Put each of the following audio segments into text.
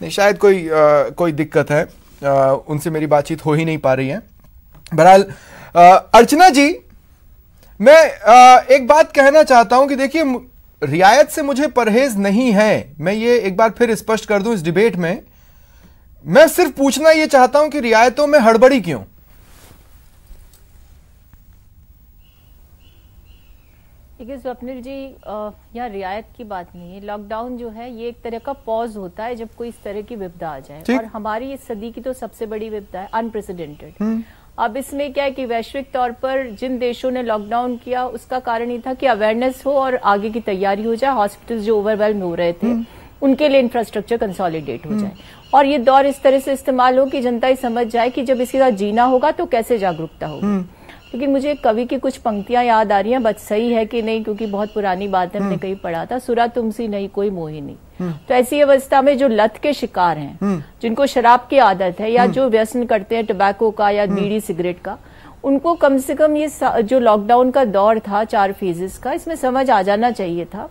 नहीं, शायद कोई दिक्कत है, उनसे मेरी बातचीत हो ही नहीं पा रही है। बहरहाल अर्चना जी, मैं एक बात कहना चाहता हूं कि देखिए, रियायत से मुझे परहेज नहीं है, मैं ये एक बार फिर स्पष्ट कर दूं इस डिबेट में। मैं सिर्फ पूछना ये चाहता हूं कि रियायतों में हड़बड़ी क्यों? देखिए स्वप्निल जी, यहाँ रियायत की बात नहीं है। लॉकडाउन जो है ये एक तरह का पॉज होता है जब कोई इस तरह की विपदा आ जाए, और हमारी इस सदी की तो सबसे बड़ी विपदा है, अनप्रेसिडेंटेड। अब इसमें क्या है कि वैश्विक तौर पर जिन देशों ने लॉकडाउन किया उसका कारण ये था कि अवेयरनेस हो और आगे की तैयारी हो जाए, हॉस्पिटल्स जो ओवरवेल्म हो रहे थे उनके लिए इंफ्रास्ट्रक्चर कंसोलिडेट हो जाए, और ये दौर इस तरह से इस्तेमाल हो कि जनता ही समझ जाए कि जब इसके साथ जीना होगा तो कैसे जागरूकता होगी। लेकिन मुझे कवि की कुछ पंक्तियां याद आ रही हैं, बस सही है कि नहीं क्योंकि बहुत पुरानी बात है, हमने कहीं पढ़ा था, सुरा तुमसी नहीं कोई मोहिनी। तो ऐसी अवस्था में जो लत के शिकार हैं, जिनको शराब की आदत है या जो व्यसन करते हैं टबैको का या बीड़ी सिगरेट का, उनको कम से कम ये जो लॉकडाउन का दौर था 4 फेजेस का, इसमें समझ आ जाना चाहिए था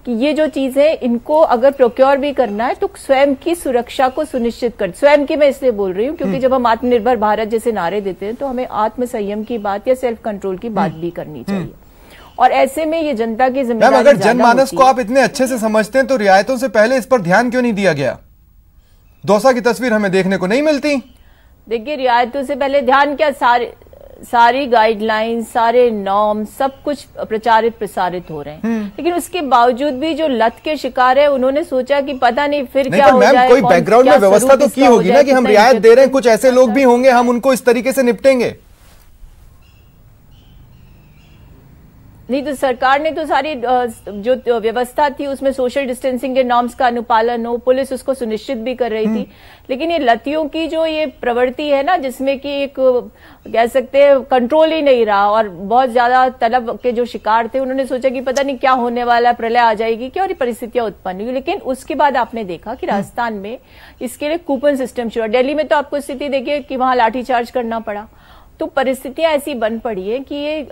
कि ये जो चीजें इनको अगर प्रोक्योर भी करना है तो स्वयं की सुरक्षा को सुनिश्चित कर, स्वयं की मैं इसलिए बोल रही हूँ क्योंकि जब हम आत्मनिर्भर भारत जैसे नारे देते हैं तो हमें आत्म संयम की बात या सेल्फ कंट्रोल की बात भी करनी चाहिए, और ऐसे में ये जनता की जिम्मेदारी। अगर जनमानस को आप इतने अच्छे से समझते हैं तो रियायतों से पहले इस पर ध्यान क्यों नहीं दिया गया? दौसा की तस्वीर हमें देखने को नहीं मिलती। देखिए, रियायतों से पहले ध्यान क्या, सारी गाइडलाइंस, सारे नॉर्म, सब कुछ प्रचारित प्रसारित हो रहे हैं, लेकिन उसके बावजूद भी जो लत के शिकार है उन्होंने सोचा कि पता नहीं फिर क्या हो जाए। कोई बैकग्राउंड में व्यवस्था तो की होगी ना कि हम रियायत दे रहे हैं, कुछ ऐसे लोग भी होंगे, हम उनको इस तरीके से निपटेंगे। नहीं तो सरकार ने तो सारी जो व्यवस्था थी उसमें सोशल डिस्टेंसिंग के नॉर्म्स का अनुपालन हो, पुलिस उसको सुनिश्चित भी कर रही थी, लेकिन ये लतियों की जो ये प्रवृत्ति है ना, जिसमें कि एक कह सकते हैं कंट्रोल ही नहीं रहा और बहुत ज्यादा तलब के जो शिकार थे उन्होंने सोचा कि पता नहीं क्या होने वाला है, प्रलय आ जाएगी क्या, और ये परिस्थितियां उत्पन्न हुई। लेकिन उसके बाद आपने देखा कि राजस्थान में इसके लिए कूपन सिस्टम शुरू, दिल्ली में तो आपको स्थिति देखिए कि वहां लाठीचार्ज करना पड़ा। तो परिस्थितियां ऐसी बन पड़ी है कि ये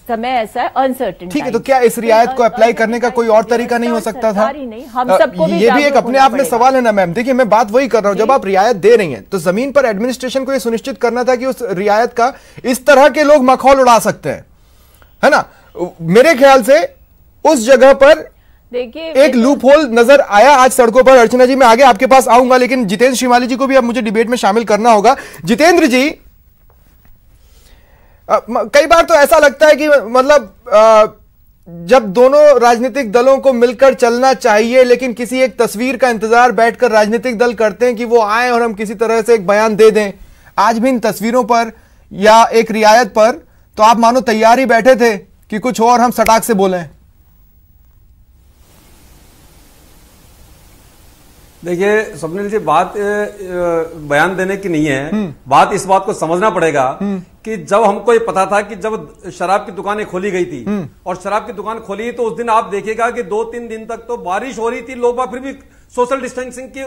समय ऐसा है अनसर्टेन। ठीक है, तो क्या इस रियायत को अप्लाई करने का कोई और तरीका नहीं हो सकता था? नहीं, हम सबको ये भी एक अपने आप में सवाल है ना मैम। देखिए, मैं बात वही कर रहा हूं, जब आप रियायत दे रही हैं तो जमीन पर एडमिनिस्ट्रेशन को यह सुनिश्चित करना था कि उस रियायत का इस तरह के लोग मखौल उड़ा सकते हैं, है ना? मेरे ख्याल से उस जगह पर देखिए एक लूप होल नजर आया आज सड़कों पर। अर्चना जी, मैं आगे आपके पास आऊंगा, लेकिन जितेंद्र श्रीमाली जी को भी अब मुझे डिबेट में शामिल करना होगा। जितेंद्र जी, कई बार तो ऐसा लगता है कि मतलब जब दोनों राजनीतिक दलों को मिलकर चलना चाहिए, लेकिन किसी एक तस्वीर का इंतजार बैठकर राजनीतिक दल करते हैं कि वो आए और हम किसी तरह से एक बयान दे दें। आज भी इन तस्वीरों पर या एक रियायत पर तो आप मानो तैयार ही बैठे थे कि कुछ और हम सटाक से बोलें। देखिए स्वप्निल जी, बात बयान देने की नहीं है, बात इस बात को समझना पड़ेगा कि जब हमको ये पता था कि जब शराब की दुकानें खोली गई थी और शराब की दुकान खोली तो उस दिन आप देखिएगा कि 2-3 दिन तक तो बारिश हो रही थी, लोग फिर भी सोशल डिस्टेंसिंग की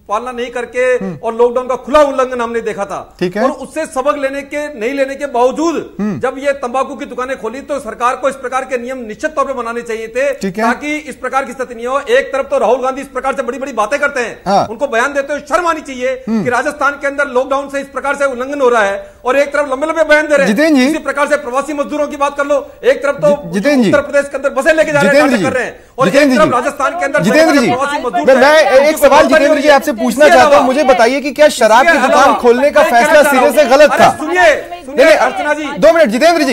पालना नहीं करके और लॉकडाउन का खुला उल्लंघन हमने देखा था। और उससे सबक नहीं लेने के बावजूद जब ये तंबाकू की दुकानें खोली तो सरकार को इस प्रकार के नियम निश्चित तौर पर बनाने चाहिए थे ताकि इस प्रकार की स्थिति नहीं हो। एक तरफ तो राहुल गांधी इस प्रकार से बड़ी बड़ी बातें करते हैं, उनको बयान देते हुए शर्म आनी चाहिए कि राजस्थान के अंदर लॉकडाउन से इस प्रकार से उल्लंघन हो रहा है, और एक तरफ लंबे लंबे बयान दे रहे हैं। इसी प्रकार से प्रवासी मजदूरों की बात कर लो, एक तरफ तो उत्तर प्रदेश के अंदर बसें लेके जा रहे हैं और एक तरफ राजस्थान के अंदर प्रवासी मजदूर। मैं एक सवाल जितेंद्र जी आपसे पूछना चाहता हूं, मुझे बताइए कि क्या शराब की दुकान खोलने का फैसला सिरे से गलत था? सुनिए अर्चना जी, 2 मिनट। जितेंद्र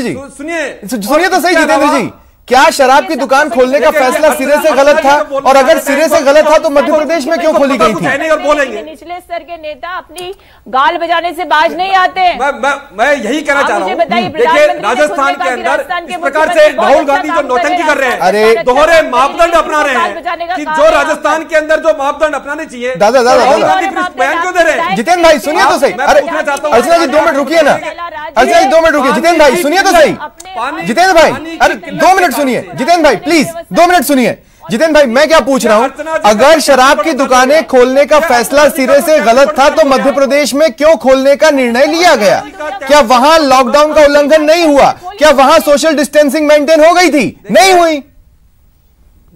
जी सुनिए तो सही। जितेंद्र जी, क्या शराब की दुकान खोलने का फैसला सिरे से गलत था? और अगर सिरे से गलत था तो मध्य प्रदेश में क्यों खोली गई थी? निचले स्तर के नेता अपनी गाल बजाने से बाज नहीं आते। मैं यही कहना चाह रहा हूँ, देखिए राजस्थान के अंदर इस प्रकार से राहुल गांधी जो नौटंकी कर रहे हैं, अरे दोहरे मापदंड अपना रहे हैं कि जो राजस्थान के अंदर जो मापदंड अपनाने चाहिए, दादा राहुल गांधी बयान क्यों दे रहे हैं? जितेंद्र भाई सुनिए तो सही। अरे अर्चना जी 2 मिनट रुकिए ना, अर्चना जी 2 मिनट रुकिए। जितेंद्र भाई सुनिए तो सही। जितेंद्र भाई अरे 2 मिनट सुनिए। जितेंद्र भाई प्लीज 2 मिनट सुनिए। जितेंद्र भाई मैं क्या पूछ रहा हूं, अगर शराब की दुकानें खोलने का फैसला सिरे से गलत था तो मध्य प्रदेश में क्यों खोलने का निर्णय लिया गया? क्या वहां लॉकडाउन का उल्लंघन नहीं हुआ? क्या वहां सोशल डिस्टेंसिंग मेंटेन हो गई थी? नहीं हुई।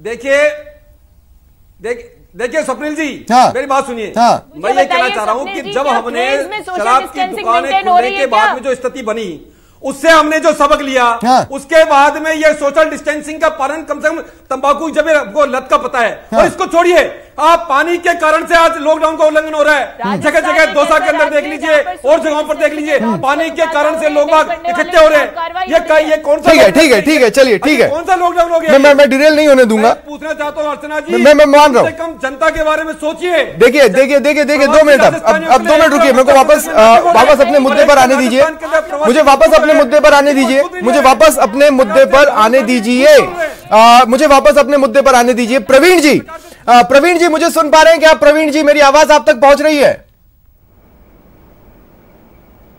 देखिए देखिए स्वप्निल जी, हाँ, मेरी बात सुनिए। हाँ, मैं ये कहना चाह रहा हूं कि जब हमने शराब की दुकानें खोलने के बाद में जो स्थिति बनी, उससे हमने जो सबक लिया, हाँ, उसके बाद में ये सोशल डिस्टेंसिंग का पालन, कम से कम तंबाकू जब आपको लत का पता है, हाँ, और इसको छोड़िए, आप पानी के कारण से आज लॉकडाउन का उल्लंघन हो रहा है। जगह जगह दौसा के अंदर देख लीजिए और जगहों पर देख लीजिए, पानी के कारण से लोग इकट्ठे हो रहे हैं। ये कौन सा? ठीक है, चलिए, ठीक है, कौन सा लॉकडाउन हो गया? मैं डिटेल नहीं होने दूंगा। पूछना चाहता हूँ अर्चना जी, मैं मान रहा हूँ, कम जनता के बारे में सोचिए। देखिए 2 मिनट, अब 2 मिनट रुकिए, मेरे को वापस अपने मुद्दे पर आने दीजिए, मुझे वापस अपने मुद्दे पर आने दीजिए, मुझे वापस अपने मुद्दे पर आने दीजिए, मुझे वापस अपने मुद्दे पर आने दीजिए। प्रवीण जी, मुझे सुन पा रहे हैं क्या? प्रवीण जी, मेरी आवाज आप तक पहुंच रही है?